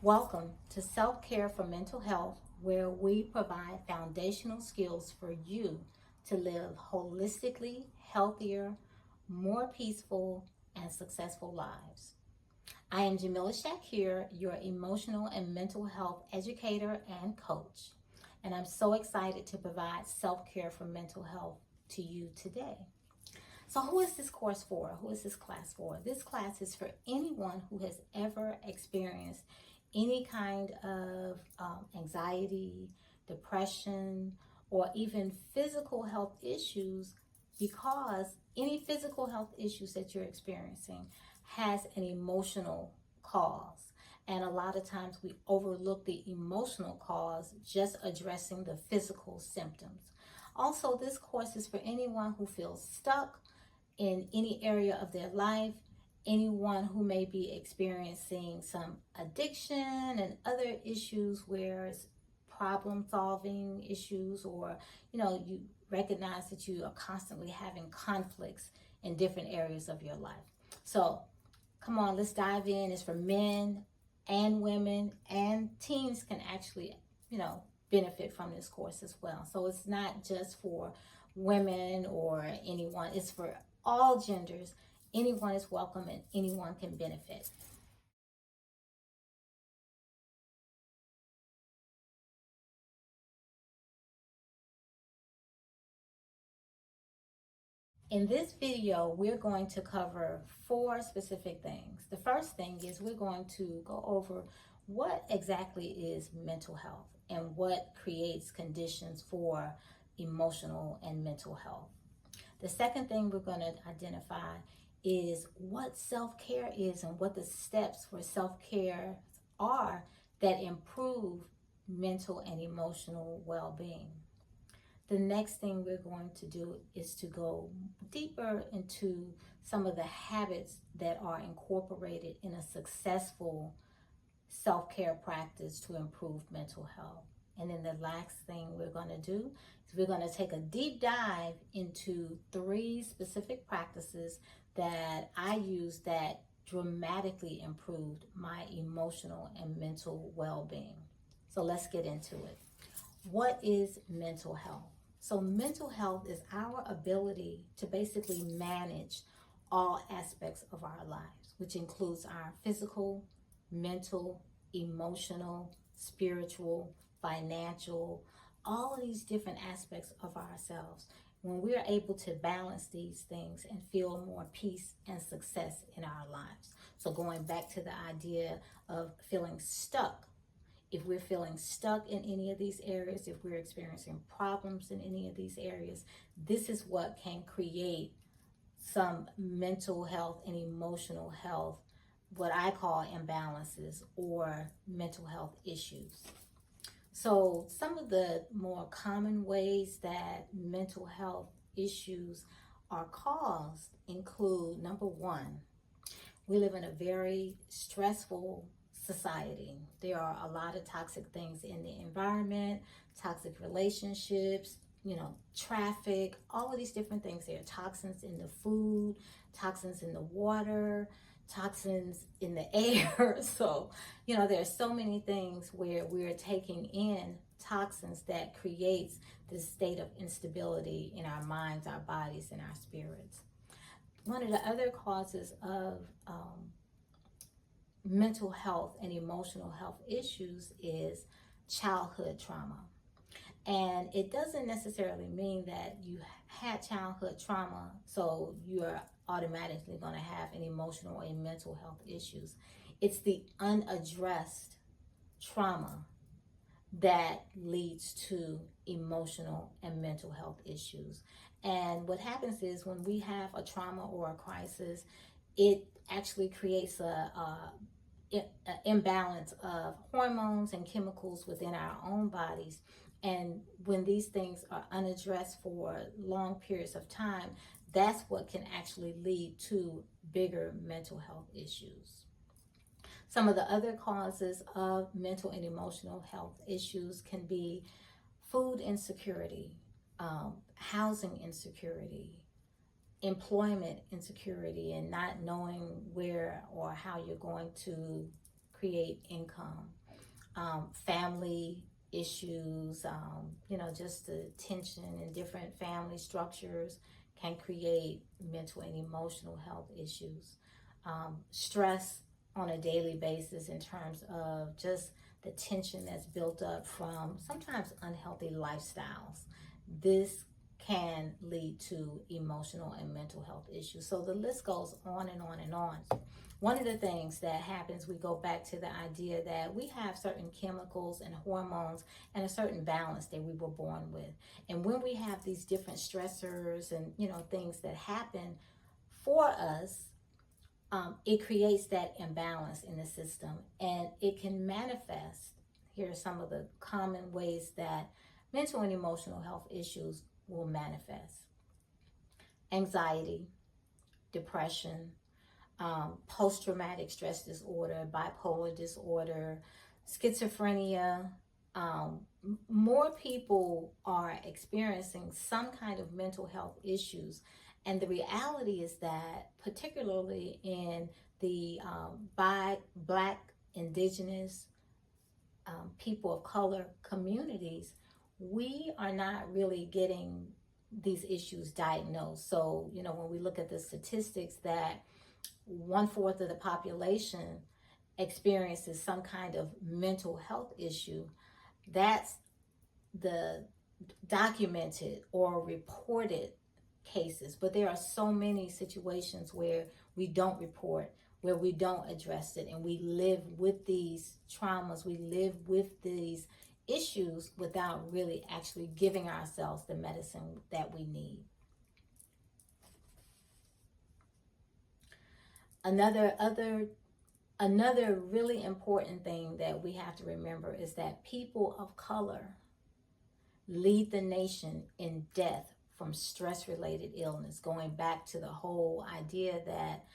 Welcome to Self-Care for Mental Health, where we provide foundational skills for you to live holistically healthier, more peaceful, and successful lives. I am Jamila Shakir, your emotional and mental health educator and coach, and I'm so excited to provide self-care for mental health to you today. So who is this course for? Who is this class for? This class is for anyone who has ever experienced any kind of anxiety, depression, or even physical health issues, because any physical health issues that you're experiencing has an emotional cause. And a lot of times we overlook the emotional cause, just addressing the physical symptoms. Also, this course is for anyone who feels stuck in any area of their life, anyone who may be experiencing some addiction and other issues where it's problem solving issues, or you recognize that you are constantly having conflicts in different areas of your life. So come on, let's dive in. It's for men and women, and teens can actually benefit from this course as well. So it's not just for women or anyone, it's for all genders. Anyone is welcome and anyone can benefit. In this video, we're going to cover 4 specific things. The first thing is we're going to go over what exactly is mental health and what creates conditions for emotional and mental health. The second thing we're going to identify is what self-care is and what the steps for self-care are that improve mental and emotional well-being. The next thing we're going to do is to go deeper into some of the habits that are incorporated in a successful self-care practice to improve mental health. And then the last thing we're going to do is we're going to take a deep dive into 3 specific practices that I use that dramatically improved my emotional and mental well-being. So let's get into it. What is mental health? So mental health is our ability to basically manage all aspects of our lives, which includes our physical, mental, emotional, spiritual, financial, all of these different aspects of ourselves. When we're able to balance these things and feel more peace and success in our lives. So going back to the idea of feeling stuck, if we're feeling stuck in any of these areas, if we're experiencing problems in any of these areas, this is what can create some mental health and emotional health, what I call imbalances or mental health issues. So some of the more common ways that mental health issues are caused include, number 1, we live in a very stressful society. There are a lot of toxic things in the environment, toxic relationships, traffic, all of these different things. There are toxins in the food, toxins in the water, toxins in the air. So, there are so many things where we're taking in toxins that creates this state of instability in our minds, our bodies, and our spirits. One of the other causes of mental health and emotional health issues is childhood trauma. And it doesn't necessarily mean that you had childhood trauma, so you're automatically going to have an emotional and mental health issues. It's the unaddressed trauma that leads to emotional and mental health issues. And what happens is when we have a trauma or a crisis, it actually creates an imbalance of hormones and chemicals within our own bodies. And when these things are unaddressed for long periods of time, that's what can actually lead to bigger mental health issues. Some of the other causes of mental and emotional health issues can be food insecurity, housing insecurity, employment insecurity, and not knowing where or how you're going to create income. Family issues, just the tension in different family structures can create mental and emotional health issues. Stress on a daily basis in terms of just the tension that's built up from sometimes unhealthy lifestyles. This can lead to emotional and mental health issues. So the list goes on and on and on. One of the things that happens, we go back to the idea that we have certain chemicals and hormones and a certain balance that we were born with. And when we have these different stressors and, things that happen for us, it creates that imbalance in the system, and it can manifest. Here are some of the common ways that mental and emotional health issues will manifest: anxiety, depression, post-traumatic stress disorder, bipolar disorder, schizophrenia. More people are experiencing some kind of mental health issues. And the reality is that, particularly in the Black, Indigenous, people of color communities, we are not really getting these issues diagnosed. So, when we look at the statistics that 1/4 of the population experiences some kind of mental health issue, that's the documented or reported cases. But there are so many situations where we don't report, where we don't address it, and we live with these traumas, we live with these issues without really actually giving ourselves the medicine that we need. Another really important thing that we have to remember is that people of color lead the nation in death from stress-related illness, going back to the whole idea that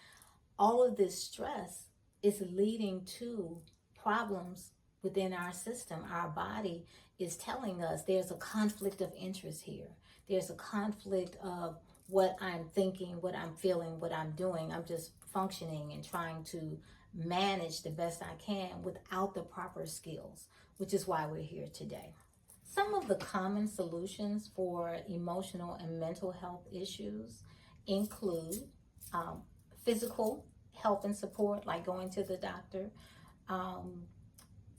all of this stress is leading to problems within our system. Our body is telling us there's a conflict of interest here. There's a conflict of what I'm thinking, what I'm feeling, what I'm doing. I'm just functioning and trying to manage the best I can without the proper skills, which is why we're here today. Some of the common solutions for emotional and mental health issues include physical help and support, like going to the doctor.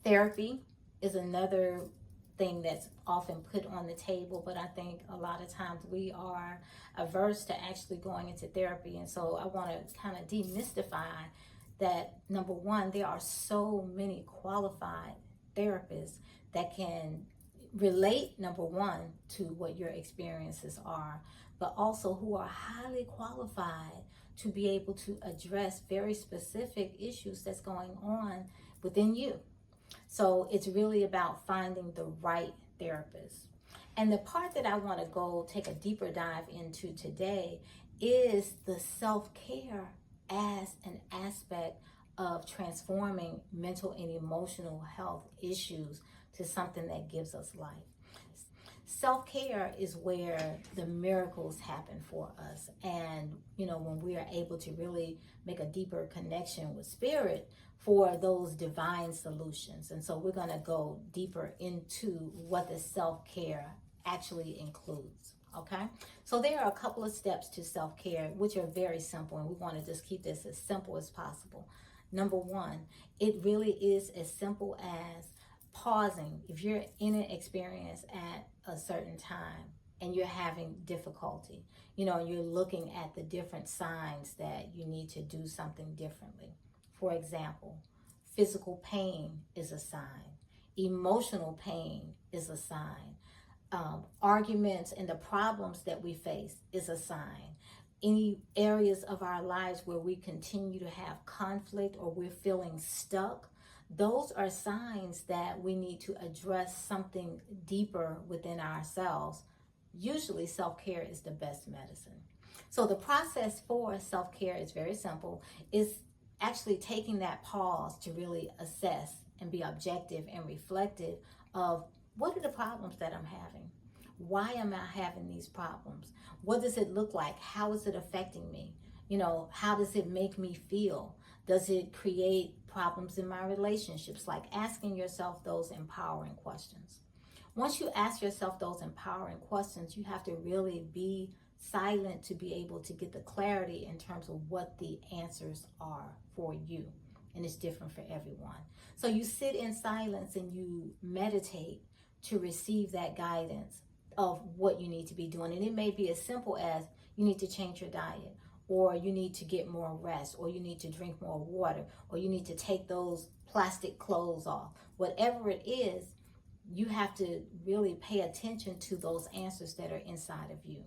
Therapy is another thing that's often put on the table, but I think a lot of times we are averse to actually going into therapy. And so I want to kind of demystify that. Number one, there are so many qualified therapists that can relate, number one, to what your experiences are, but also who are highly qualified to be able to address very specific issues that's going on within you. So it's really about finding the right therapist. And the part that I want to go take a deeper dive into today is the self-care as an aspect of transforming mental and emotional health issues to something that gives us life. Self-care is where the miracles happen for us. And, when we are able to really make a deeper connection with spirit for those divine solutions. And so we're going to go deeper into what the self-care actually includes. Okay, so there are a couple of steps to self-care, which are very simple, and we want to just keep this as simple as possible. Number one, it really is as simple as pausing. If you're in an experience at a certain time and you're having difficulty, you're looking at the different signs that you need to do something differently. For example, physical pain is a sign. Emotional pain is a sign. Arguments and the problems that we face is a sign. Any areas of our lives where we continue to have conflict or we're feeling stuck, those are signs that we need to address something deeper within ourselves. Usually self-care is the best medicine. So the process for self-care is very simple. It's actually taking that pause to really assess and be objective and reflective of what are the problems that I'm having? Why am I having these problems? What does it look like? How is it affecting me? How does it make me feel? Does it create problems in my relationships? Like asking yourself those empowering questions. Once you ask yourself those empowering questions, you have to really be silent to be able to get the clarity in terms of what the answers are for you. And it's different for everyone. So you sit in silence and you meditate to receive that guidance of what you need to be doing. And it may be as simple as you need to change your diet, or you need to get more rest, or you need to drink more water, or you need to take those plastic clothes off. Whatever it is, you have to really pay attention to those answers that are inside of you.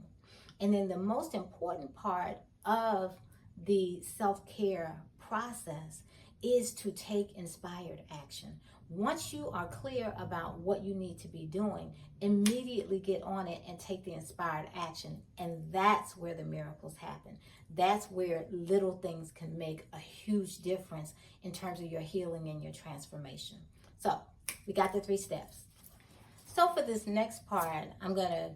And then the most important part of the self-care process is to take inspired action. Once you are clear about what you need to be doing, immediately get on it and take the inspired action. And that's where the miracles happen. That's where little things can make a huge difference in terms of your healing and your transformation. So we got the 3 steps. So for this next part, I'm going to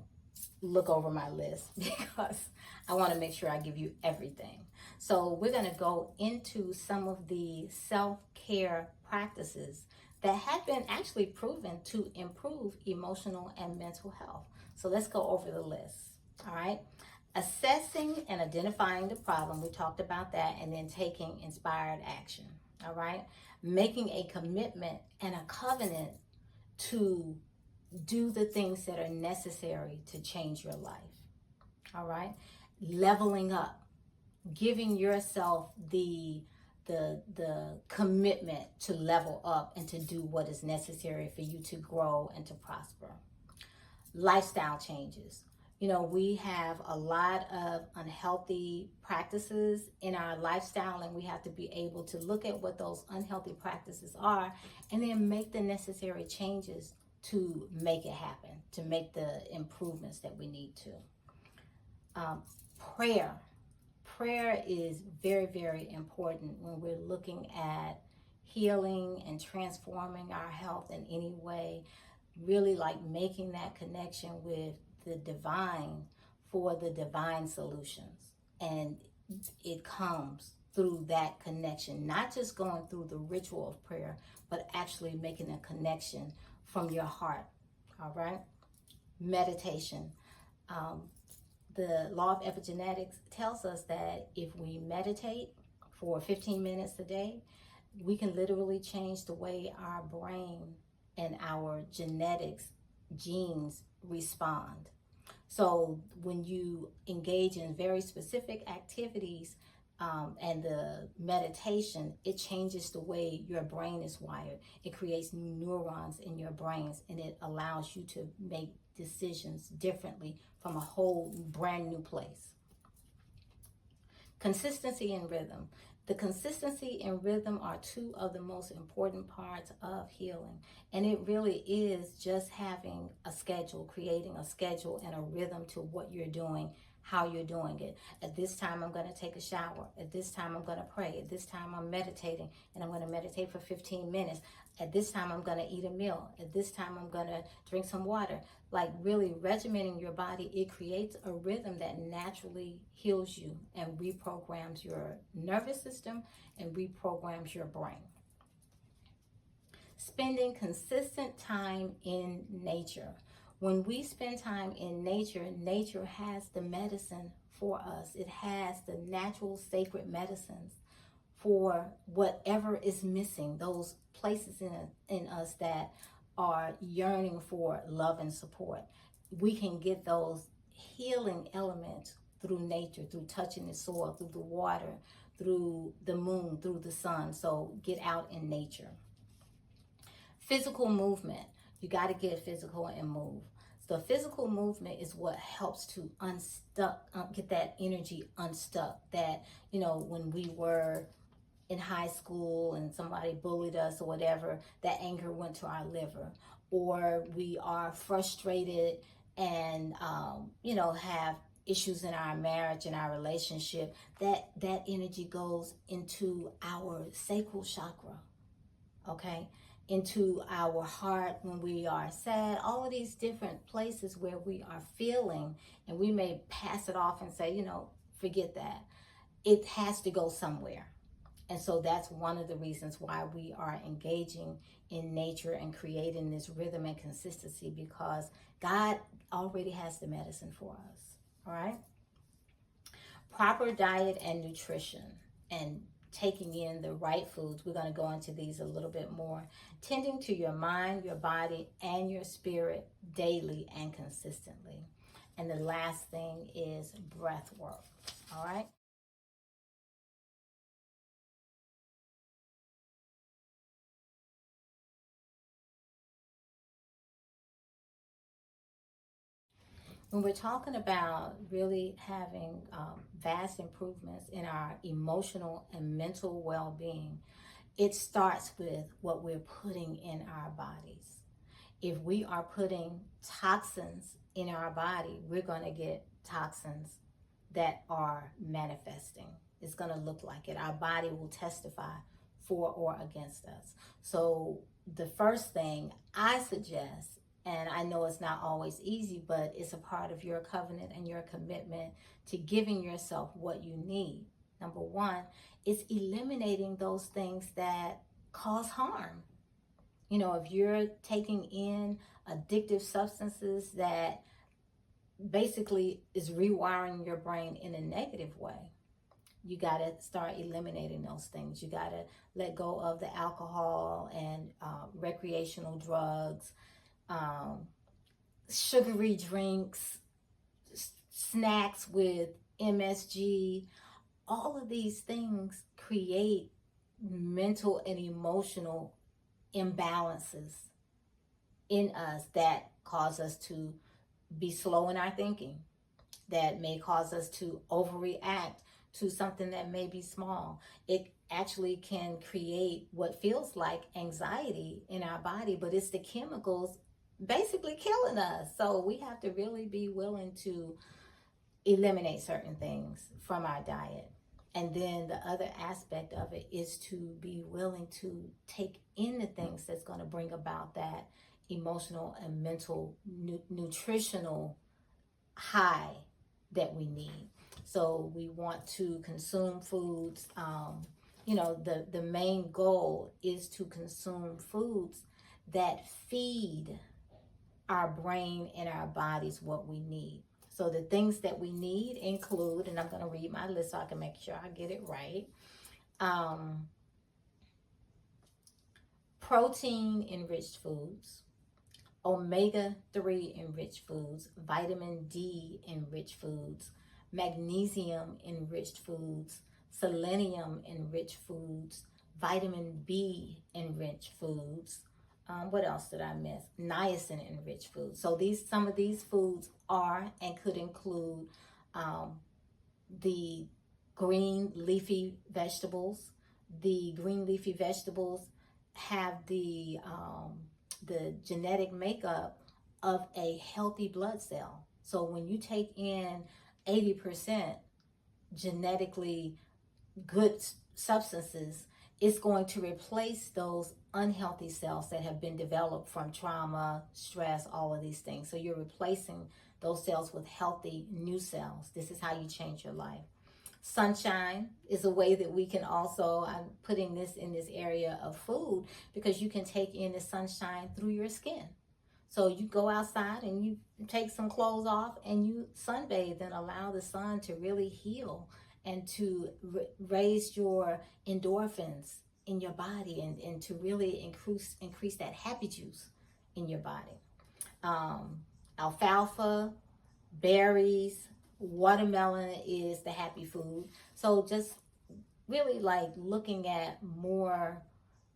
look over my list because I want to make sure I give you everything. So we're going to go into some of the self-care practices that have been actually proven to improve emotional and mental health. So let's go over the list. All right. Assessing and identifying the problem. We talked about that. And then taking inspired action. All right. Making a commitment and a covenant to do the things that are necessary to change your life. All right. Leveling up, giving yourself the commitment to level up and to do what is necessary for you to grow and to prosper. Lifestyle changes. You know, we have a lot of unhealthy practices in our lifestyle, and we have to be able to look at what those unhealthy practices are and then make the necessary changes to make it happen, to make the improvements that we need to. Prayer. Prayer is very, very important when we're looking at healing and transforming our health in any way, really like making that connection with the divine for the divine solutions. And it comes through that connection, not just going through the ritual of prayer, but actually making a connection from your heart. All right. Meditation. The law of epigenetics tells us that if we meditate for 15 minutes a day, we can literally change the way our brain and our genetics, genes respond. So when you engage in very specific activities and the meditation, it changes the way your brain is wired. It creates new neurons in your brains, and it allows you to make decisions differently from a whole brand new place. Consistency and rhythm. The consistency and rhythm are 2 of the most important parts of healing. And it really is just having a schedule, creating a schedule and a rhythm to what you're doing, how you're doing it. At this time, I'm going to take a shower. At this time, I'm going to pray. At this time, I'm meditating, and I'm going to meditate for 15 minutes. At this time, I'm going to eat a meal. At this time, I'm going to drink some water. Like really regimenting your body, it creates a rhythm that naturally heals you and reprograms your nervous system and reprograms your brain. Spending consistent time in nature. When we spend time in nature, nature has the medicine for us. It has the natural sacred medicines for whatever is missing, those places in us that are yearning for love and support. We can get those healing elements through nature, through touching the soil, through the water, through the moon, through the sun. So get out in nature. Physical movement. You got to get physical and move. So physical movement is what helps to get that energy unstuck. That, you know, when we were in high school and somebody bullied us or whatever, that anger went to our liver. Or we are frustrated and, have issues in our marriage and our relationship, that energy goes into our sacral chakra, okay? Into our heart when we are sad, all of these different places where we are feeling, and we may pass it off and say, forget that. It has to go somewhere. And so that's one of the reasons why we are engaging in nature and creating this rhythm and consistency, because God already has the medicine for us. All right. Proper diet and nutrition, and taking in the right foods. We're going to go into these a little bit more. Tending to your mind, your body, and your spirit daily and consistently. And the last thing is breath work. All right. When we're talking about really having vast improvements in our emotional and mental well-being, it starts with what we're putting in our bodies. If we are putting toxins in our body, we're going to get toxins that are manifesting. It's going to look like it. Our body will testify for or against us. So the first thing I suggest, and I know it's not always easy, but it's a part of your covenant and your commitment to giving yourself what you need. Number one, is eliminating those things that cause harm. You know, if you're taking in addictive substances that basically is rewiring your brain in a negative way, you got to start eliminating those things. You got to let go of the alcohol and recreational drugs, um, sugary drinks, snacks with MSG. All of these things create mental and emotional imbalances in us that cause us to be slow in our thinking, that may cause us to overreact to something that may be small. It actually can create what feels like anxiety in our body, but it's the chemicals basically killing us. So we have to really be willing to eliminate certain things from our diet. And then the other aspect of it is to be willing to take in the things that's going to bring about that emotional and mental nutritional high that we need. So we want to consume foods. The main goal is to consume foods that feed our brain and our bodies what we need. So the things that we need include, and I'm going to read my list so I can make sure I get it right. Protein enriched foods, omega-3 enriched foods, vitamin D enriched foods, magnesium enriched foods, selenium enriched foods, vitamin B enriched foods. What else did I miss? Niacin enriched foods. So some of these foods are and could include the green leafy vegetables. The green leafy vegetables have the genetic makeup of a healthy blood cell. So when you take in 80% genetically good substances, it's going to replace those unhealthy cells that have been developed from trauma, stress, all of these things. So you're replacing those cells with healthy new cells. This is how you change your life. Sunshine is a way that we can also, I'm putting this in this area of food, because you can take in the sunshine through your skin. So you go outside and you take some clothes off and you sunbathe and allow the sun to really heal and to raise your endorphins in your body, and to really increase that happy juice in your body. Alfalfa, berries, watermelon is the happy food. So just really like looking at more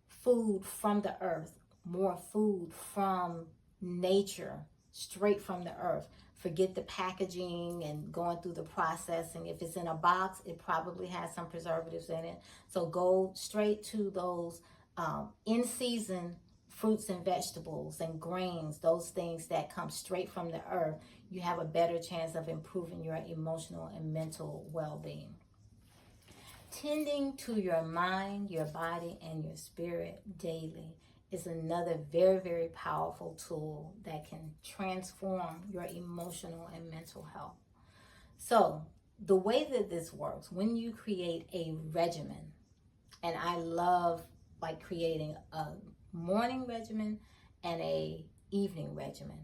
food from the earth, more food from nature, straight from the earth. Forget the packaging and going through the processing. If it's in a box, it probably has some preservatives in it. So go straight to those in season fruits and vegetables and grains, those things that come straight from the earth. You have a better chance of improving your emotional and mental well-being. Tending to your mind, your body, and your spirit daily is another very, very powerful tool that can transform your emotional and mental health. So the way that this works, when you create a regimen And I love like creating a morning regimen and a evening regimen.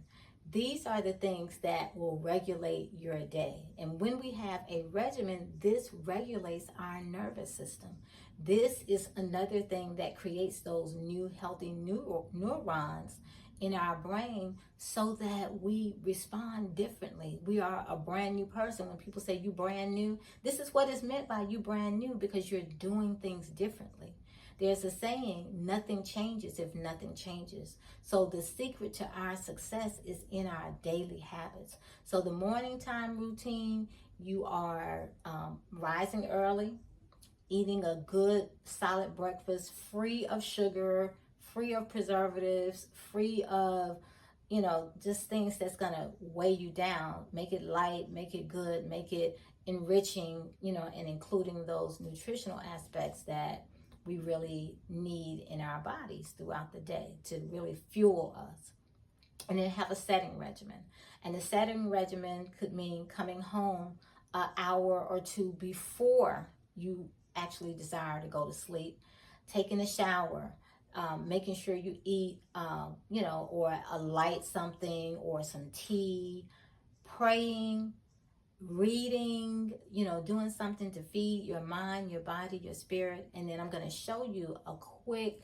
These are the things that will regulate your day. And when we have a regimen, this regulates our nervous system. This is another thing that creates those new healthy neurons in our brain so that we respond differently. We are a brand new person. When people say you brand new, this is what is meant by you brand new, because you're doing things differently. There's a saying, nothing changes if nothing changes. So the secret to our success is in our daily habits. So the morning time routine, you are rising early, eating a good solid breakfast free of sugar, free of preservatives, free of, just things that's gonna weigh you down. Make it light, make it good, make it enriching, and including those nutritional aspects that we really need in our bodies throughout the day to really fuel us. And then have a setting regimen. And the setting regimen could mean coming home an hour or two before you actually desire to go to sleep, taking a shower, making sure you eat, or a light something or some tea, praying, reading, doing something to feed your mind, your body, your spirit. And then I'm going to show you a quick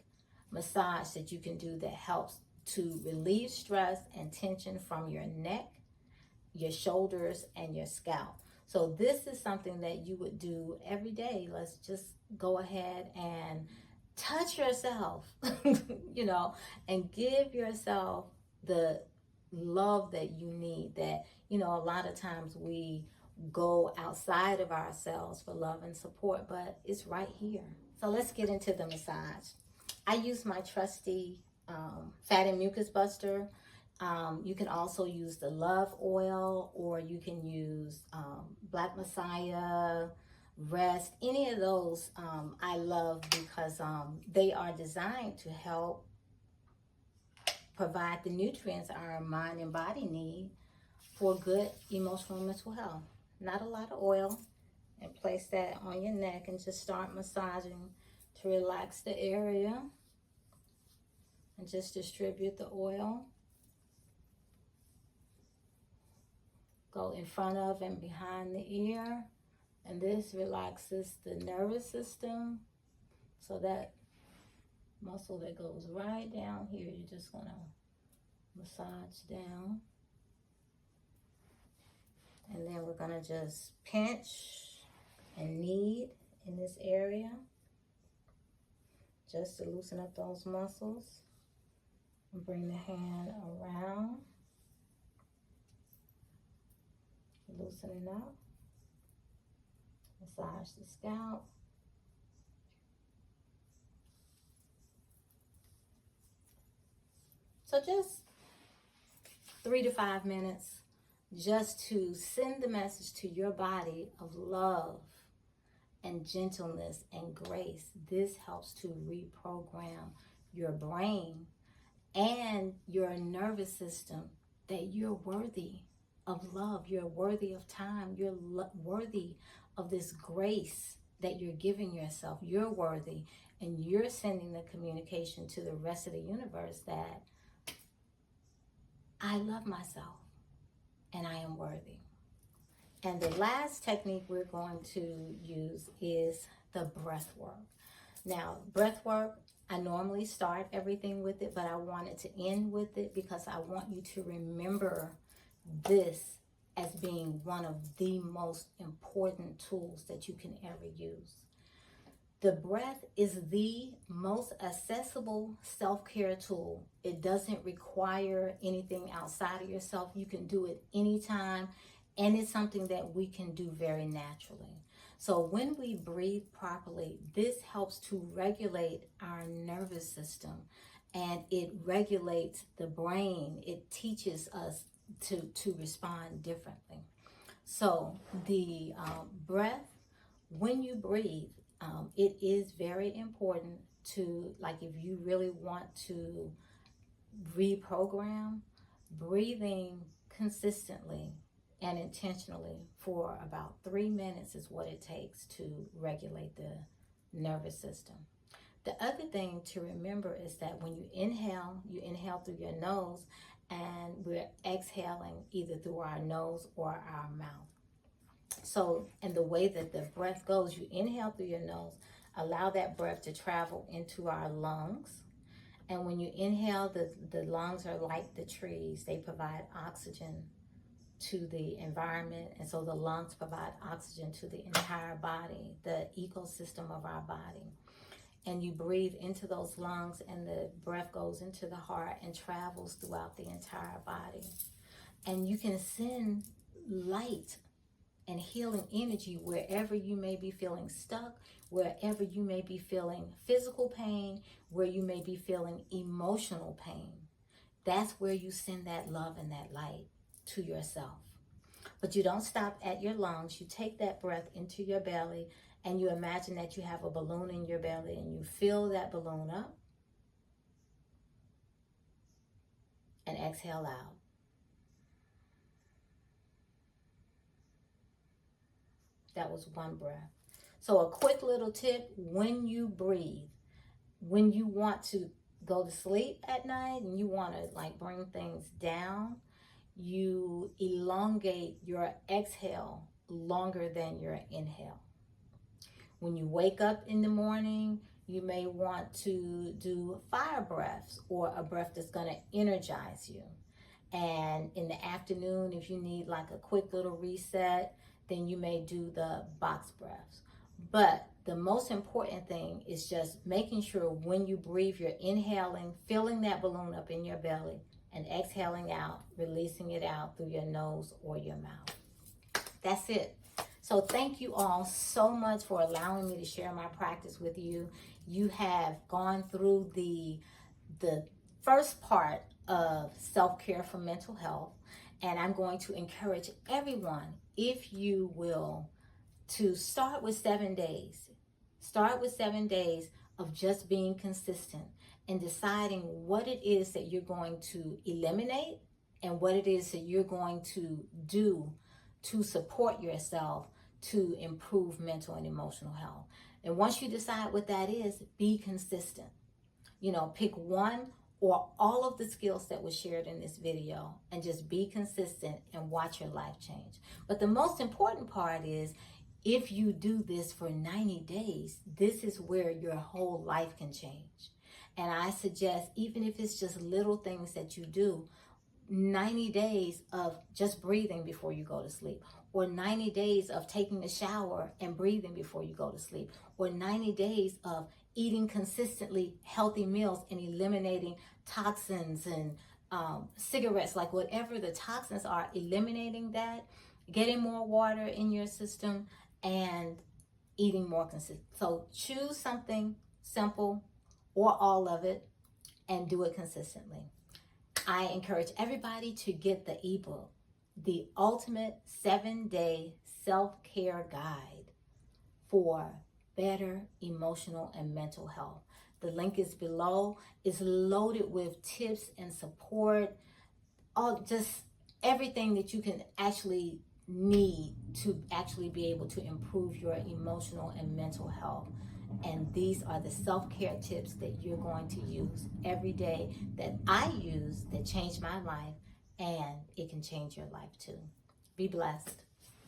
massage that you can do that helps to relieve stress and tension from your neck, your shoulders, and your scalp. So this is something that you would do every day. Let's just go ahead and touch yourself, and give yourself the love that you need. That, a lot of times we go outside of ourselves for love and support, but it's right here. So let's get into the massage. I use my trusty fat and mucus buster. You can also use the love oil, or you can use Black Messiah, Rest. Any of those I love because they are designed to help provide the nutrients our mind and body need for good emotional and mental health. Not a lot of oil. And place that on your neck and just start massaging to relax the area. And just distribute the oil. Go in front of and behind the ear. And this relaxes the nervous system. So that muscle that goes right down here, you're just going to massage down. And then we're going to just pinch and knead in this area, just to loosen up those muscles. And bring the hand around, loosen it up, massage the scalp. So just 3 to 5 minutes just to send the message to your body of love and gentleness and grace. This helps to reprogram your brain and your nervous system that you're worthy of love, you're worthy of time, you're worthy of this grace that you're giving yourself. You're worthy, and you're sending the communication to the rest of the universe that I love myself and I am worthy. And the last technique we're going to use is the breath work. Now, breath work, I normally start everything with it, but I wanted to end with it because I want you to remember this as being one of the most important tools that you can ever use. The breath is the most accessible self-care tool. It doesn't require anything outside of yourself. You can do it anytime, and it's something that we can do very naturally. So when we breathe properly, this helps to regulate our nervous system, and it regulates the brain. It teaches us to respond differently. So the breath, when you breathe, it is very important to, like, if you really want to reprogram, breathing consistently and intentionally for about 3 minutes is what it takes to regulate the nervous system. The other thing to remember is that when you inhale through your nose, and we're exhaling either through our nose or our mouth. So, and the way that the breath goes, you inhale through your nose, allow that breath to travel into our lungs. And when you inhale, the lungs are like the trees. They provide oxygen to the environment. And so the lungs provide oxygen to the entire body, the ecosystem of our body. And you breathe into those lungs, and the breath goes into the heart and travels throughout the entire body. And you can send light and healing energy wherever you may be feeling stuck, wherever you may be feeling physical pain, where you may be feeling emotional pain. That's where you send that love and that light to yourself. But you don't stop at your lungs. You take that breath into your belly, and you imagine that you have a balloon in your belly, and you fill that balloon up and exhale out. That was one breath. So a quick little tip: when you breathe, when you want to go to sleep at night and you want to like bring things down, you elongate your exhale longer than your inhale. When you wake up in the morning, you may want to do fire breaths, or a breath that's going to energize you. And in the afternoon, if you need like a quick little reset, then you may do the box breaths. But the most important thing is just making sure when you breathe, you're inhaling, filling that balloon up in your belly, and exhaling out, releasing it out through your nose or your mouth. That's it. So thank you all so much for allowing me to share my practice with you. You have gone through the first part of self-care for mental health, and I'm going to encourage everyone, if you will, to start with 7 days. Start with 7 days of just being consistent and deciding what it is that you're going to eliminate and what it is that you're going to do to support yourself to improve mental and emotional health. And once you decide what that is, be consistent. Pick one or all of the skills that were shared in this video, and just be consistent and watch your life change. But the most important part is, if you do this for 90 days, this is where your whole life can change. And I suggest, even if it's just little things that you do, 90 days of just breathing before you go to sleep, or 90 days of taking a shower and breathing before you go to sleep, or 90 days of eating consistently healthy meals and eliminating toxins and cigarettes, like whatever the toxins are, eliminating that, getting more water in your system, and eating more consistent. So choose something simple or all of it and do it consistently. I encourage everybody to get the ebook, The Ultimate 7-Day Self-Care Guide for Better Emotional and Mental Health. The link is below. It's loaded with tips and support, just everything that you can actually need to actually be able to improve your emotional and mental health. And these are the self-care tips that you're going to use every day, that I use, that changed my life, and it can change your life too. Be blessed.